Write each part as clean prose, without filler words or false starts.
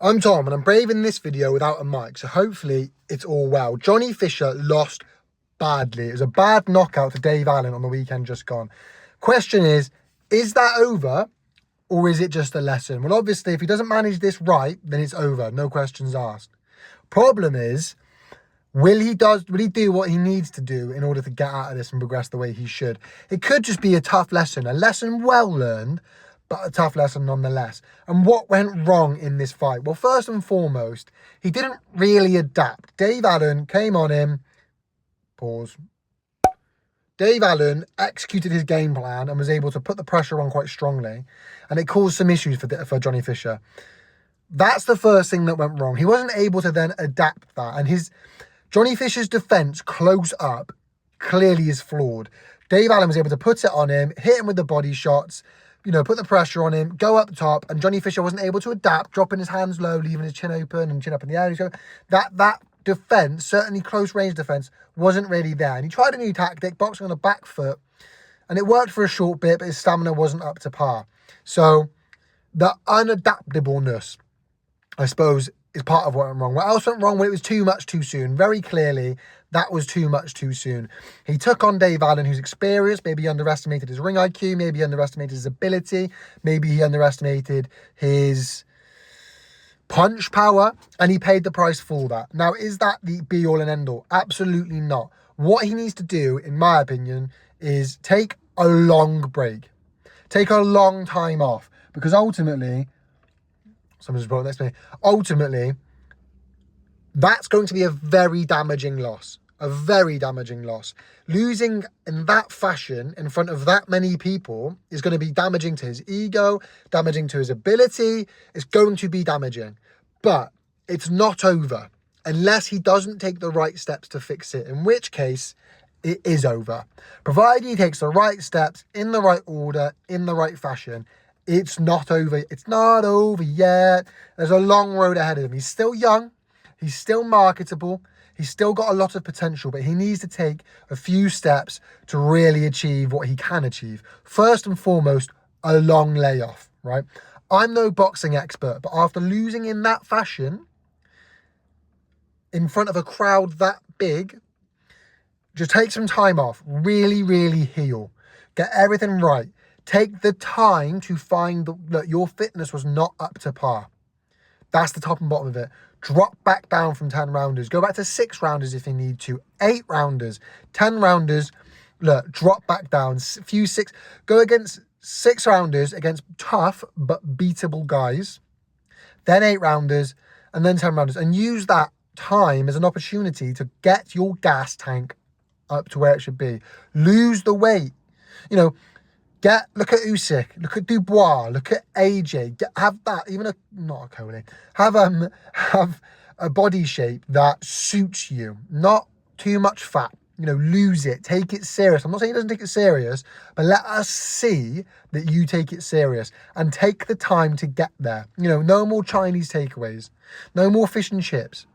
I'm Tom and I'm braving this video without a mic, so hopefully it's all well. Johnny Fisher lost badly. It was a bad knockout to Dave Allen on the weekend just gone. Question is that over or is it just a lesson? Well, obviously, if he doesn't manage this right, then it's over. No questions asked. Problem is, will he do what he needs to do in order to get out of this and progress the way he should? It could just be a tough lesson, a lesson well learned, but a tough lesson nonetheless. And what went wrong in this fight? Well, first and foremost, he didn't really adapt. Dave Allen came on him. Pause. Dave Allen executed his game plan and was able to put the pressure on quite strongly. And it caused some issues for Johnny Fisher. That's the first thing that went wrong. He wasn't able to then adapt that. And Johnny Fisher's defense close up clearly is flawed. Dave Allen was able to put it on him, hit him with the body shots, put the pressure on him, go up top, and Johnny Fisher wasn't able to adapt, dropping his hands low, leaving his chin open and chin up in the air. So that defense, certainly close range defense, wasn't really there. And he tried a new tactic, boxing on the back foot, and it worked for a short bit, but his stamina wasn't up to par. So the unadaptableness, I suppose, is part of what went wrong. What else went wrong? Well, it was too much too soon. Very clearly, that was too much too soon. He took on Dave Allen, who's experienced. Maybe he underestimated his ring IQ. Maybe he underestimated his ability. Maybe he underestimated his punch power. And he paid the price for that. Now, is that the be-all and end-all? Absolutely not. What he needs to do, in my opinion, is take a long break. Take a long time off. Because ultimately, someone's brought next to me. Ultimately, that's going to be a very damaging loss. A very damaging loss. Losing in that fashion in front of that many people is going to be damaging to his ego, damaging to his ability. It's going to be damaging. But it's not over unless he doesn't take the right steps to fix it, in which case it is over. Provided he takes the right steps in the right order, in the right fashion, it's not over. It's not over yet. There's a long road ahead of him. He's still young. He's still marketable. He's still got a lot of potential, but he needs to take a few steps to really achieve what he can achieve. First and foremost, a long layoff, right? I'm no boxing expert, but after losing in that fashion, in front of a crowd that big, just take some time off. Really, really heal. Get everything right. Take the time to find that your fitness was not up to par. That's the top and bottom of it. Drop back down from 10 rounders. Go back to 6 rounders if you need to. 8 rounders. 10 rounders. Look, drop back down. Go against 6 rounders against tough but beatable guys. Then 8 rounders and then 10 rounders. And use that time as an opportunity to get your gas tank up to where it should be. Lose the weight. Look at Usyk, look at Dubois, look at AJ. Have a body shape that suits you, not too much fat. Lose it, take it serious. I'm not saying he doesn't take it serious, but let us see that you take it serious and take the time to get there. No more Chinese takeaways, no more fish and chips.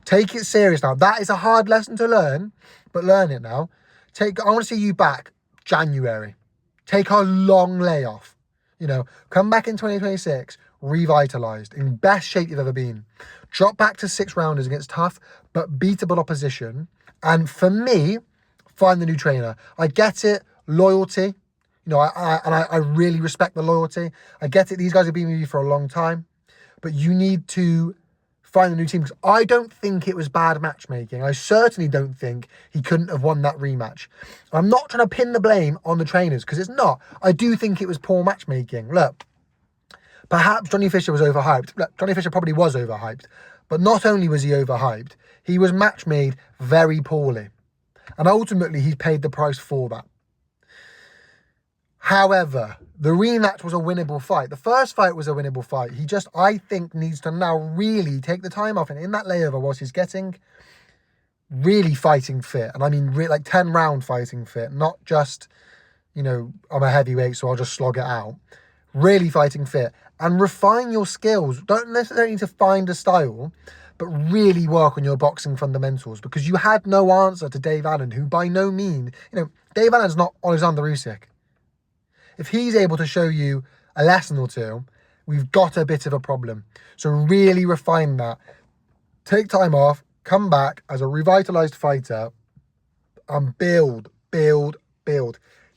Take it serious now. That is a hard lesson to learn, but learn it now. I want to see you back January. Take a long layoff. Come back in 2026, revitalized, in best shape you've ever been. Drop back to 6 rounders against tough but beatable opposition. And for me, find the new trainer. I get it, loyalty. I really respect the loyalty. I get it, these guys have been with you for a long time. But you need to find a new team, because I don't think it was bad matchmaking. I certainly don't think he couldn't have won that rematch. I'm not trying to pin the blame on the trainers, because it's not. I do think it was poor matchmaking. Look, perhaps Johnny Fisher was overhyped. Look, Johnny Fisher probably was overhyped. But not only was he overhyped, he was match made very poorly. And ultimately, he paid the price for that. However, the rematch was a winnable fight. The first fight was a winnable fight. He just, I think, needs to now really take the time off. And in that layover, whilst he's getting really fighting fit, and I mean like 10-round fighting fit, not just, I'm a heavyweight, so I'll just slog it out. Really fighting fit. And refine your skills. Don't necessarily need to find a style, but really work on your boxing fundamentals, because you had no answer to Dave Allen, who by no means, Dave Allen's not Alexander Usyk. If he's able to show you a lesson or two, we've got a bit of a problem. So really refine that. Take time off, come back as a revitalized fighter, and build.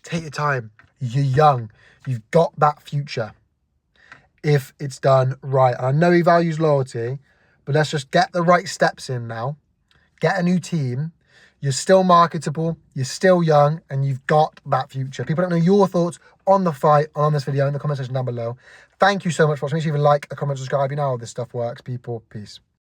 Take your time. You're young. You've got that future if it's done right. And I know he values loyalty, but let's just get the right steps in now. Get a new team. You're still marketable, you're still young, and you've got that future. People don't know your thoughts on the fight, on this video, in the comment section down below. Thank you so much for watching. Make sure you leave a like, a comment, subscribe. You know how this stuff works, people. Peace.